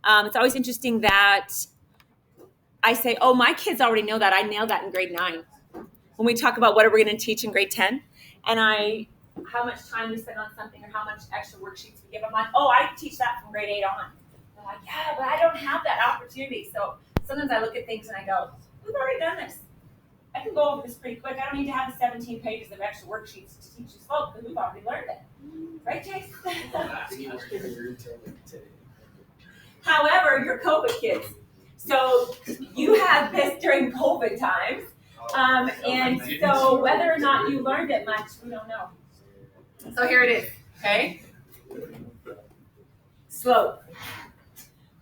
It's always interesting that I say, oh, my kids already know that. I nailed that in grade 9. When we talk about what are we going to teach in grade 10, and how much time we spend on something or how much extra worksheets we give them on, oh, I teach that from grade 8 on. I'm like, yeah, but I don't have that opportunity. So sometimes I look at things and I go, we've already done this. I can go over this pretty quick. I don't need to have the 17 pages of extra worksheets to teach you slope because we've already learned it. Right, Chase? However, you're COVID kids. So you had this during COVID times. And so whether or not you learned it much, we don't know. So here it is, okay? Slope.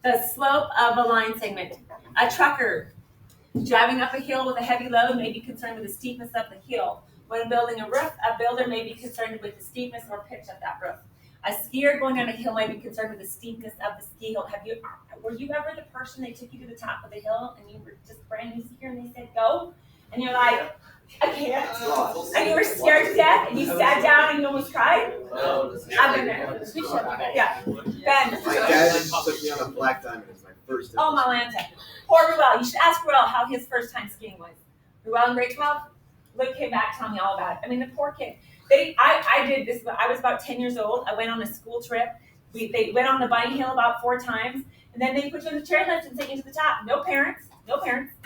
The slope of a line segment. A trucker driving up a hill with a heavy load may be concerned with the steepness of the hill. When building a roof, a builder may be concerned with the steepness or pitch of that roof. A skier going down a hill may be concerned with the steepness of the ski hill. Were you ever the person they took you to the top of the hill and you were just a brand new skier and they said go? And you're like, I can't. And you were scared to death and you sat down and you almost cried? I've been there. Yeah. Ben. My dad took me on a black diamond as my first time. Oh, Malanta. Poor Ruel. You should ask Ruel how his first time skiing was. Ruel in grade 12? Luke came back telling me all about it. I mean, the poor kid. I did this. I was about 10 years old. I went on a school trip. They went on the bunny hill about 4 times. And then they put you on the chairlift and take you to the top. No parents,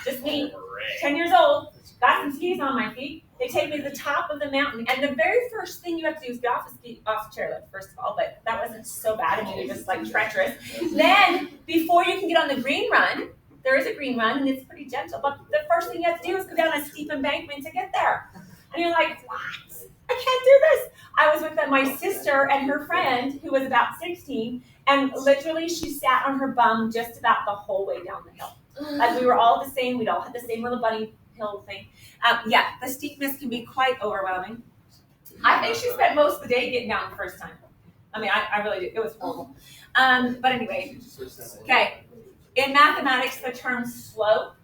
just me. 10 years old. Got some skis on my feet. They take me to the top of the mountain. And the very first thing you have to do is get off the chairlift, first of all. But that wasn't so bad. I mean, it was just like treacherous. Then, before you can get on the green run, there is a green run, and it's pretty gentle. But the first thing you have to do is go down a steep embankment to get there. And you're like, what? I can't do this. I was with my sister and her friend, who was about 16, and literally she sat on her bum just about the whole way down the hill. Like we were all the same. We'd all had the same little bunny hill thing. Yeah, the steepness can be quite overwhelming. I think she spent most of the day getting down the first time. I mean, I really did. It was horrible. But anyway, okay. In mathematics, the term slope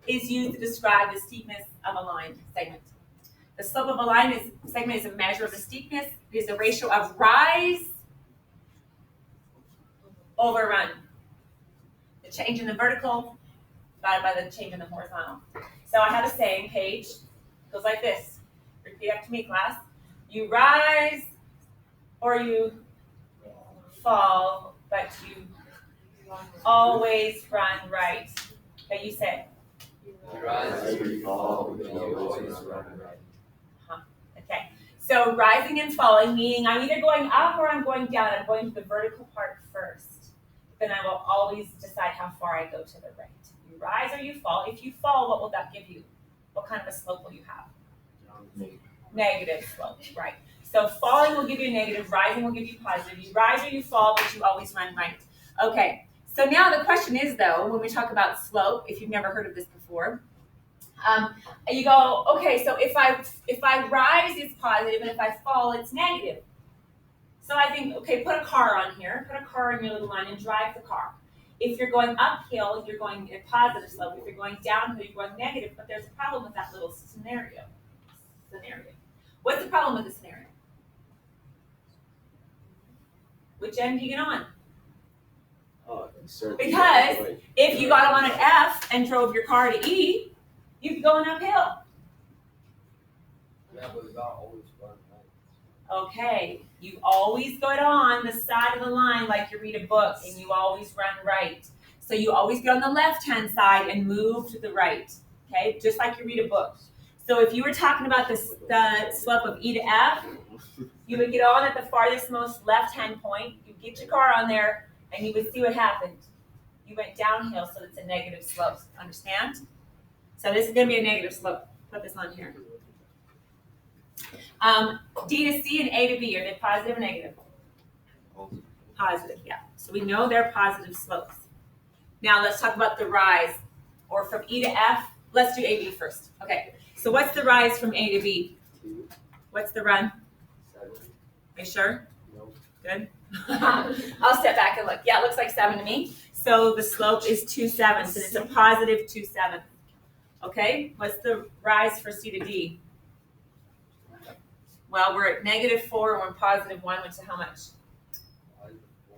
is used to describe the steepness of a line segment. The slope of a line segment is a measure of the steepness. It is a ratio of rise over run. The change in the vertical divided by the change in the horizontal. So I have a saying, Paige, goes like this. Repeat after me, class. You rise or you fall, but you always run right. Okay, you say. You rise or you fall, but you always run right. Okay, so rising and falling, meaning I'm either going up or I'm going down. I'm going to the vertical part first. Then I will always decide how far I go to the right. You rise or you fall. If you fall, what will that give you? What kind of a slope will you have? Negative slope, right. So falling will give you negative, rising will give you positive. You rise or you fall, but you always run right. Okay, so now the question is, though, when we talk about slope, if you've never heard of this before, you go, okay, so if I rise, it's positive, and if I fall, it's negative. So I think, okay, put a car on here, put a car in your little line and drive the car. If you're going uphill, you're going in a positive slope. If you're going downhill, you're going negative, but there's a problem with that little scenario. What's the problem with the scenario? Which end do you get on? Because if you got on an F and drove your car to E, you'd be going uphill. Yeah, but it's not always run right. Okay, you always go on the side of the line like you read a book, and you always run right. So you always get on the left-hand side and move to the right, okay? Just like you read a book. So if you were talking about the slope of E to F, you would get on at the farthest most left-hand point, you'd get your car on there, and you would see what happened. You went downhill, so it's a negative slope. Understand? So this is going to be a negative slope. Put this on here. D to C and A to B, are they positive or negative? Positive, yeah. So we know they're positive slopes. Now let's talk about the rise, or from E to F. Let's do AB first. Okay, so what's the rise from A to B? 2. What's the run? 7. Are you sure? No. Good. I'll step back and look. Yeah, it looks like 7 to me. So the slope is 2 7, and it's a positive 2 7. Okay, what's the rise for C to D? Well, we're at -4 and we're positive 1, which is how much?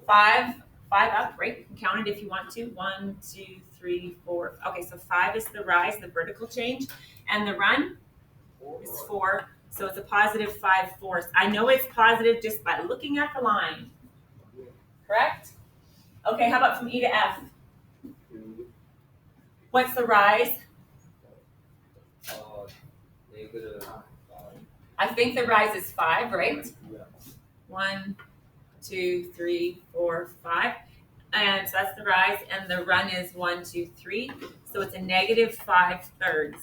5. 5 up, right? You can count it if you want to. 1, 2, 3, 4. Okay, so 5 is the rise, the vertical change, and the run is 4. So it's a positive 5 force. I know it's positive just by looking at the line. Correct? Okay, how about from E to F? What's the rise? Negative 5. I think the rise is 5, right? Yeah. 1, 2, 3, 4, 5. And so that's the rise, and the run is 1, 2, 3. So it's a negative 5/3.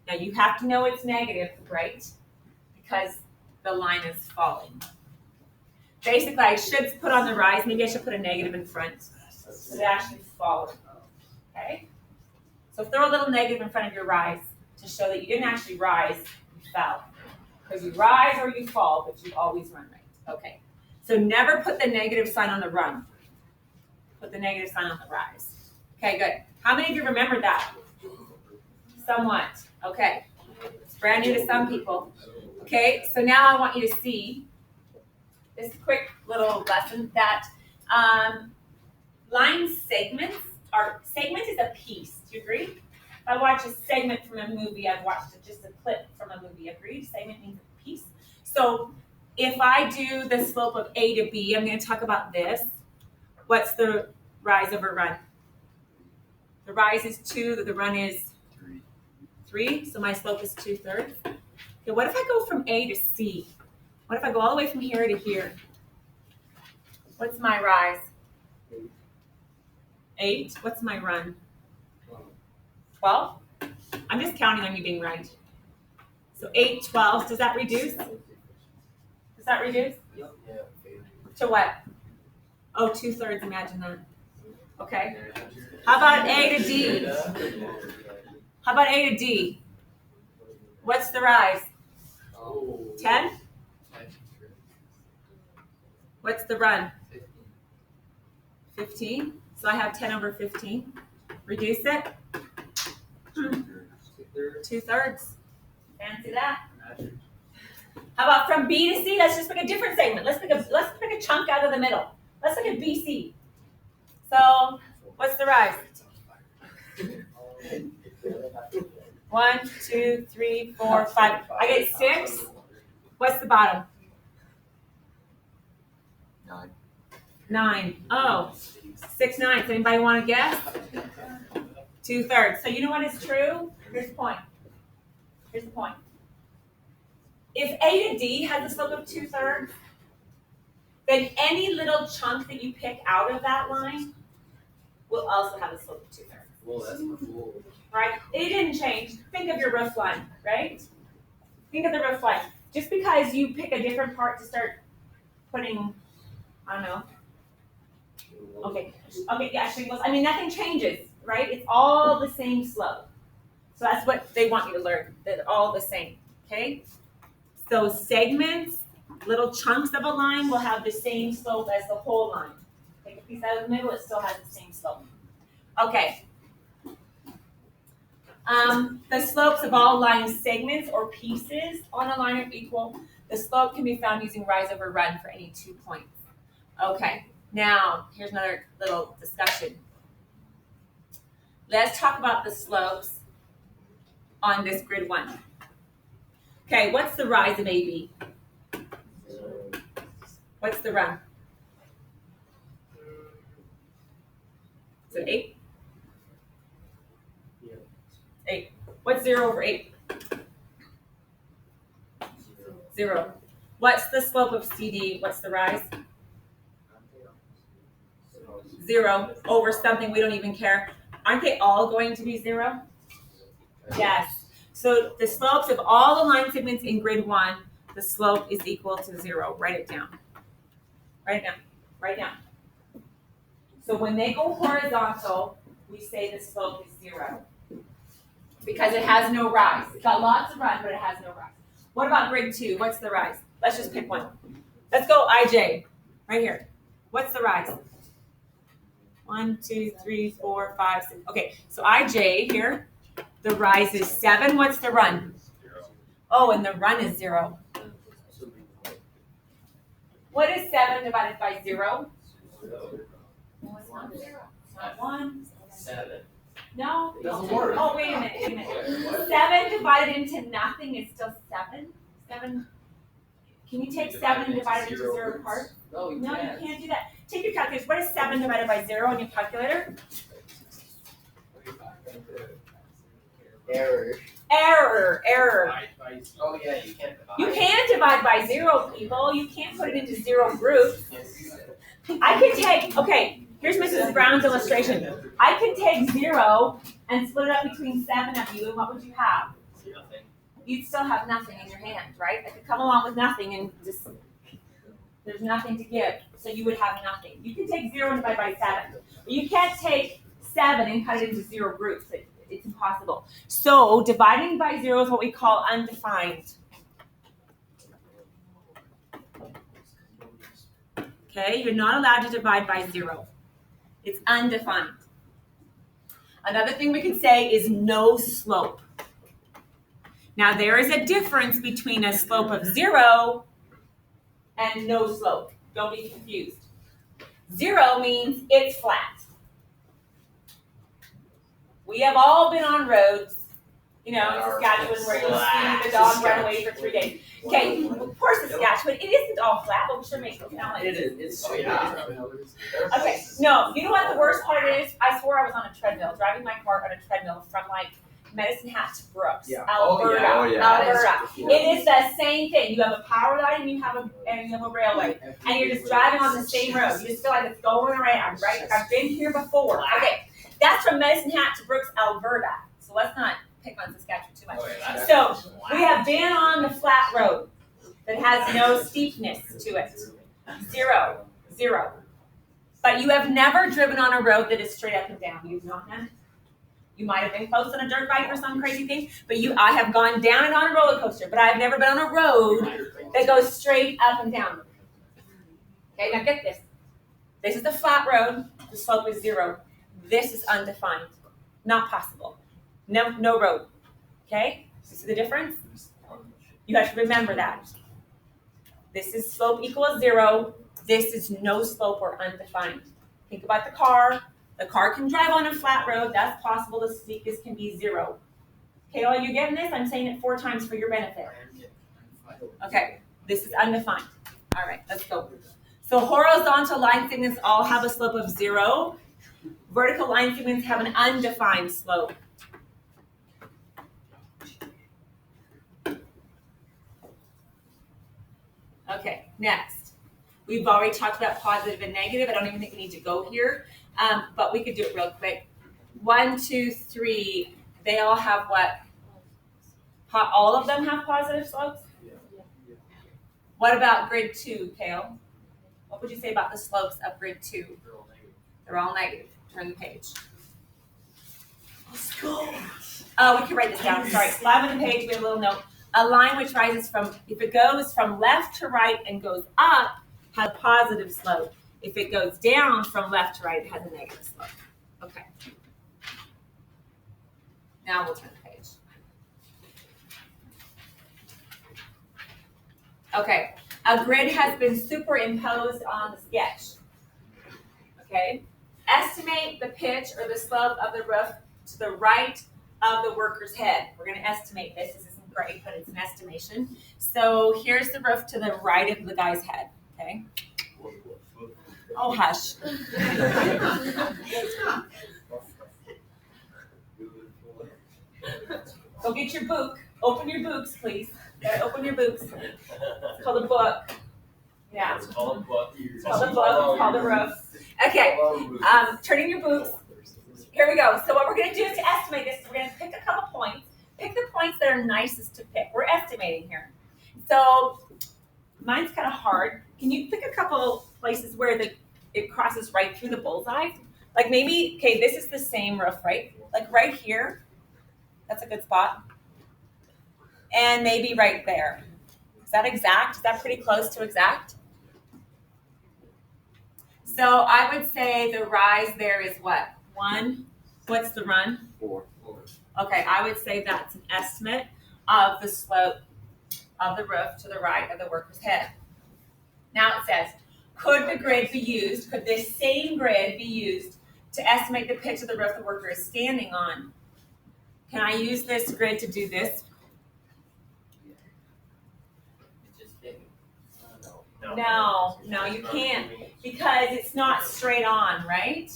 Now you have to know it's negative, right? Because the line is falling. Basically, I should put on the rise, maybe I should put a negative in front. So it actually falling. Okay? So throw a little negative in front of your rise to show that you didn't actually rise, you fell. Because you rise or you fall, but you always run right. Okay. So never put the negative sign on the run. Put the negative sign on the rise. Okay, good. How many of you remembered that? Somewhat. Okay. It's brand new to some people. Okay, so now I want you to see this quick little lesson that line segments are, segment is a piece. Do you agree? If I watch a segment from a movie, I've watched just a clip from a movie. Agreed? Segment means a piece. So if I do the slope of A to B, I'm going to talk about this. What's the rise over run? The rise is 2, the run is 3, so my slope is 2/3. Okay, what if I go from A to C? What if I go all the way from here to here? What's my rise? 8. What's my run? 12? I'm just counting on you being right. So 8, 12, does that reduce? Does that reduce? Yeah. To what? Oh, 2/3, imagine that. Okay. How about A to D? How about A to D? What's the rise? 10? What's the run? 15? So I have 10 over 15. Reduce it? 2/3. Fancy that? How about from B to C? Let's just pick a different segment. Let's pick a chunk out of the middle. Let's look at BC. So what's the rise? 1, 2, 3, 4, 5. I get 6. What's the bottom? 9. Oh, 6 9. Anybody want to guess? 2/3. So you know what is true? Here's the point. Here's the point. If A to D has a slope of 2/3, then any little chunk that you pick out of that line will also have a slope of 2/3. Well, that's cool. Right? It didn't change. Think of your roof line, right? Think of the roof line. Just because you pick a different part to start putting, I don't know. Okay, yeah, shingles. I mean, nothing changes, right? It's all the same slope. So that's what they want you to learn. They're all the same, okay? So segments, little chunks of a line will have the same slope as the whole line. Take a piece out of the middle, it still has the same slope. Okay. The slopes of all line segments or pieces on a line are equal. The slope can be found using rise over run for any 2 points. Okay, now here's another little discussion. Let's talk about the slopes on this grid 1. Okay, what's the rise of AB? What's the run? Is it 8? 8. What's 0 over 8? 0. What's the slope of CD? What's the rise? 0 over something we don't even care. Aren't they all going to be 0? Yes. So the slopes of all the line segments in grid 1, the slope is equal to 0. Write it down. Write it down. Write it down. So when they go horizontal, we say the slope is 0. Because it has no rise. It's got lots of run, but it has no rise. What about grid 2? What's the rise? Let's just pick one. Let's go IJ. Right here. What's the rise? 1, 2, 3, 4, 5, 6. Okay, so IJ here, the rise is 7. What's the run? 0. Oh, and the run is 0. What is 7 divided by 0? It's not 0. It's not 1. 7. No. It doesn't work. Oh, wait a minute. What? 7 divided into nothing is still 7. 7. Can you take 7 and divide it into 0 parts? No, you No, you can't. can't do that. Take your calculator. What is 7 divided by 0 on your calculator? Error. Error. Oh yeah, you can't divide. You can divide by 0, people. You can't put it into 0 groups. I can take, okay, here's Mrs. Brown's illustration. I can take 0 and split it up between 7 of you, and what would you have? Nothing. You'd still have nothing in your hand, right? I could come along with nothing and just, there's nothing to give, so you would have nothing. You can take 0 and divide by 7, but you can't take 7 and cut it into 0 groups. It's impossible. So dividing by 0 is what we call undefined. Okay, you're not allowed to divide by 0. It's undefined. Another thing we can say is no slope. Now there is a difference between a slope of 0 and no slope. Don't be confused. 0 means it's flat. We have all been on roads, you know, in Saskatchewan where you'll see the dog run away for 3 days. Okay, of course Saskatchewan, it isn't all flat, but we should make it sound like It is. It's Oh, yeah. Okay, no, you know what the worst part is? I swore I was on a treadmill, driving my car on a treadmill from like Medicine Hat to Brooks, Yeah. Alberta, Oh, yeah. Alberta. It is the same thing. You have a power line and you have a railway, and you're just driving on the same road. You just feel like it's going around, right? I've been here before. Okay, that's from Medicine Hat to Brooks, Alberta. So let's not pick on Saskatchewan too much. So we have been on the flat road that has no steepness to it. 0, 0. But you have never driven on a road that is straight up and down. You've not done it. You might have been close on a dirt bike or some crazy thing, but I have gone down and on a roller coaster, but I have never been on a road that goes straight up and down. Okay, now get this. This is the flat road. The slope is 0. This is undefined. Not possible. No road. Okay? You see the difference? You have to remember that. This is slope equals 0. This is no slope or undefined. Think about the car. The car can drive on a flat road. That's possible. The steepness can be 0. Okay, all you getting this? I'm saying it 4 times for your benefit. Okay, this is undefined. All right, let's go. So horizontal line segments all have a slope of 0. Vertical line segments have an undefined slope. Okay, next. We've already talked about positive and negative. I don't even think we need to go here, but we could do it real quick. 1, 2, 3, they all have what? All of them have positive slopes? What about grid 2, Kale? What would you say about the slopes of grid 2? They're all negative. Turn the page. Let's go. We can write this down. Sorry. Bottom of the page, we have a little note. A line which rises from, if it goes from left to right and goes up, has a positive slope. If it goes down from left to right, it has a negative slope. Okay. Now we'll turn the page. Okay. A grid has been superimposed on the sketch. Okay. Estimate the pitch or the slope of the roof to the right of the worker's head. We're going to estimate this. This isn't great, but it's an estimation. So here's the roof to the right of the guy's head. Okay. Oh, hush. Go get your book. Open your books, please. Open your books. It's called a book. Yeah. It's called a book. It's called a book. It's called a roof. Okay. Turning your books. Here we go. So what we're going to do is to estimate this. We're going to pick a couple points. Pick the points that are nicest to pick. We're estimating here. So mine's kind of hard. Can you pick a couple places where it crosses right through the bullseye? Like maybe, okay, this is the same roof, right? Like right here. That's a good spot. And maybe right there. Is that exact? Is that pretty close to exact? So I would say the rise there is what? 1. What's the run? 4. Okay, I would say that's an estimate of the slope of the roof to the right of the worker's head. Now it says, could this same grid be used to estimate the pitch of the roof the worker is standing on? Can I use this grid to do this? It's just big. No, you can't, because it's not straight on, right?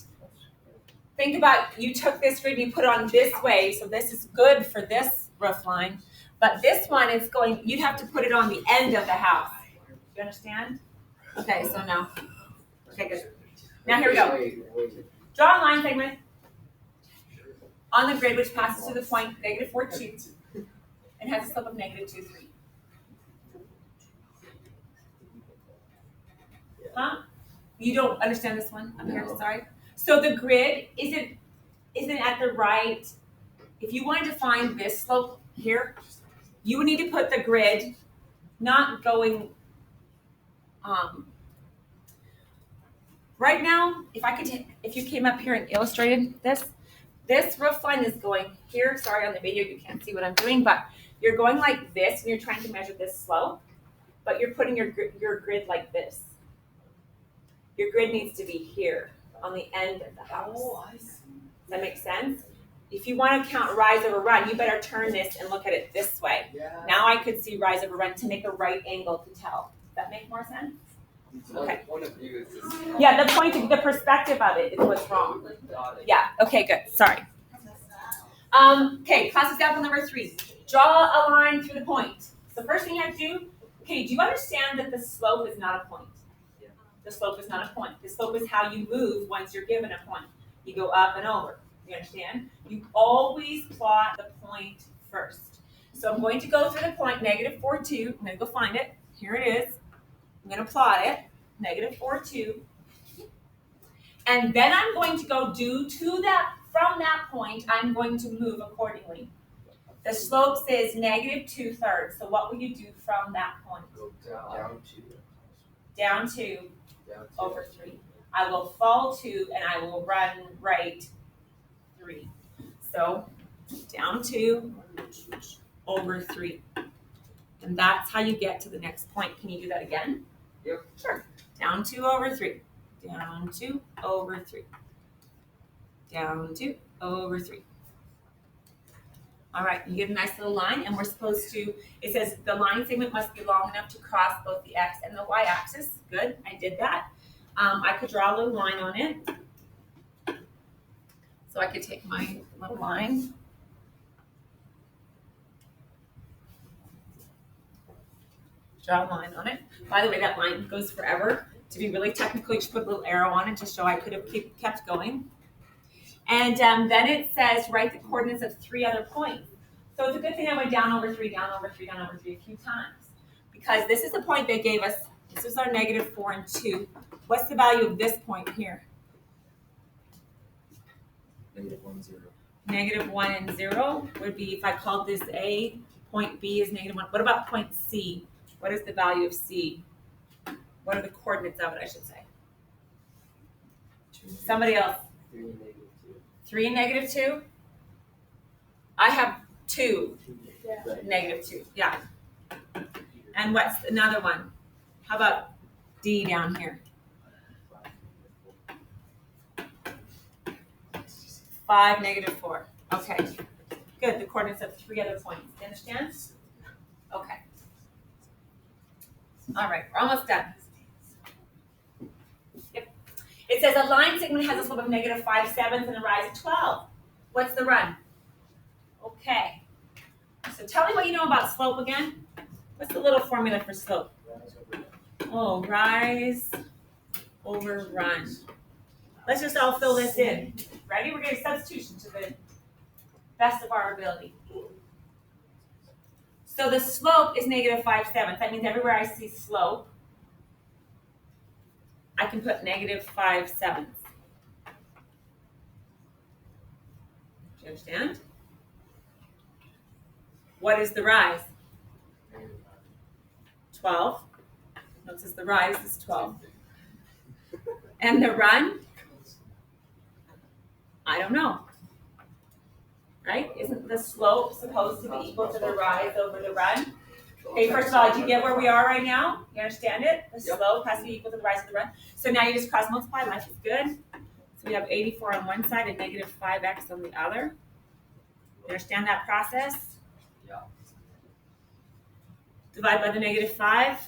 Think about, you took this grid, you put it on this way, so this is good for this roof line, but this one is going, you'd have to put it on the end of the house. Do you understand? Okay, so no. Okay, good. Now here we go. Wait. Draw a line segment on the grid which passes through the point -4, 2 and has a slope of -2, 3. Huh? You don't understand this one? I'm here, sorry. So the grid isn't at the right. If you wanted to find this slope here, you would need to put the grid not going right now. If you came up here and illustrated this roof line is going here. Sorry, on the video you can't see what I'm doing, but you're going like this and you're trying to measure this slope, but you're putting your grid like this. Your grid needs to be here on the end of the house. Oh, I see. Does that make sense? If you want to count rise over run, you better turn this and look at it this way. Yeah. Now I could see rise over run to make a right angle to tell. Does that make more sense? Okay. Point of view is just. Yeah, the perspective of it is what's wrong. Got it. Yeah, okay, good, sorry. Okay, class example number 3. Draw a line through the point. So first thing you have to do, okay, do you understand that the slope is not a point? Yeah. The slope is not a point. The slope is how you move once you're given a point. You go up and over, you understand? You always plot the point first. So I'm going to go through the point, -4, 2. I'm gonna go find it. Here it is. I'm gonna plot it, -4, 2. And then I'm going to go from that point, I'm going to move accordingly. The slope says -2/3. So what will you do from that point? Go down two. Down 2 Down two. over 3. I will fall 2 and I will run right 3. So down 2 over 3. And that's how you get to the next point. Can you do that again? Yep. Sure. Down 2 over 3. Down 2 over 3. Down 2 over 3. All right, you get a nice little line, and we're supposed to, it says the line segment must be long enough to cross both the X and the Y axis. Good, I did that. I could draw a little line on it. So I could take my little line. Draw a line on it. By the way, that line goes forever. To be really technical, you just put a little arrow on it to show I could have kept going. And then it says write the coordinates of 3 other points. So it's a good thing I went down over 3, down over 3, down over 3 a few times. Because this is the point they gave us. This is our -4 and 2. What's the value of this point here? -1, 0. -1 and 0 would be, if I called this A, point B is -1. What about point C? What is the value of C? What are the coordinates of it, I should say? Somebody else. 3 and -2. 3 and -2? I have 2, Yeah. -2, yeah. And what's another one? How about D down here? 5, -4. Okay, good, the coordinates of 3 other points. Do you understand? Okay. All right, we're almost done. Yep. It says a line segment has a slope of -5/7 and a rise of 12. What's the run? Okay. So tell me what you know about slope again. What's the little formula for slope? Oh, rise over run. Let's just all fill this in. Ready? We're going to substitution to the best of our ability. So the slope is -5/7. That means everywhere I see slope, I can put -5/7. Do you understand? What is the rise? 12. Notice the rise is 12. And the run? I don't know. Right? Isn't the slope supposed to be equal to the rise over the run? Okay, first of all, do you get where we are right now? You understand it? The Yep. slope has to be equal to the rise of the run. So now you just cross multiply, life is good. So we have 84 on one side and negative 5x on the other. You understand that process? Yeah. Divide by the negative 5.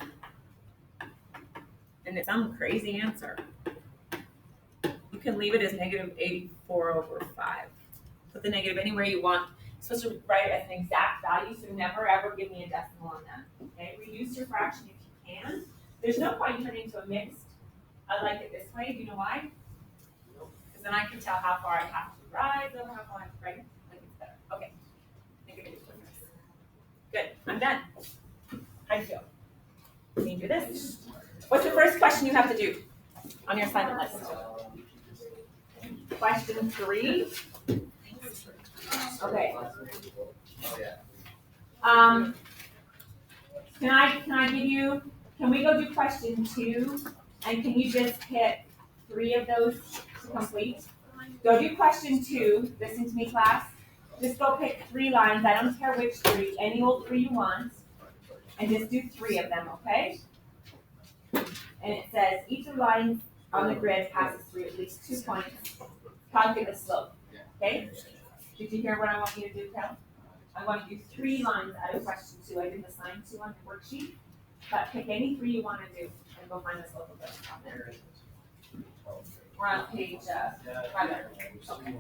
And it's some crazy answer. You can leave it as negative 84 over 5. Put the negative anywhere you want. You're supposed to write it as an exact value, so never ever give me a decimal on that. Okay, reduce your fraction if you can. There's no point in turning into a mixed. I like it this way. Do you know why? Because then I can tell how far I have to rise over how far I have to rise. Like it's better. Okay. Negative 4. Good. I'm done. How do you feel? Can you do this? What's the first question you have to do on your assignment list? Question 3. Okay. Oh, yeah. Can we go do question 2? And can you just hit 3 of those to complete? Go do question 2. Listen to me, class. Just go pick 3 lines. I don't care which 3, any old 3 you want. And just do 3 of them, okay? And it says each of the lines on the grid passes through at least 2 points. Calculate the slope. Okay? Did you hear what I want you to do, Cal? I want you to do 3 lines out of question 2. I didn't assign 2 on your worksheet, but pick any 3 you want to do and go find the slope of those on there. We're on page 5. Okay.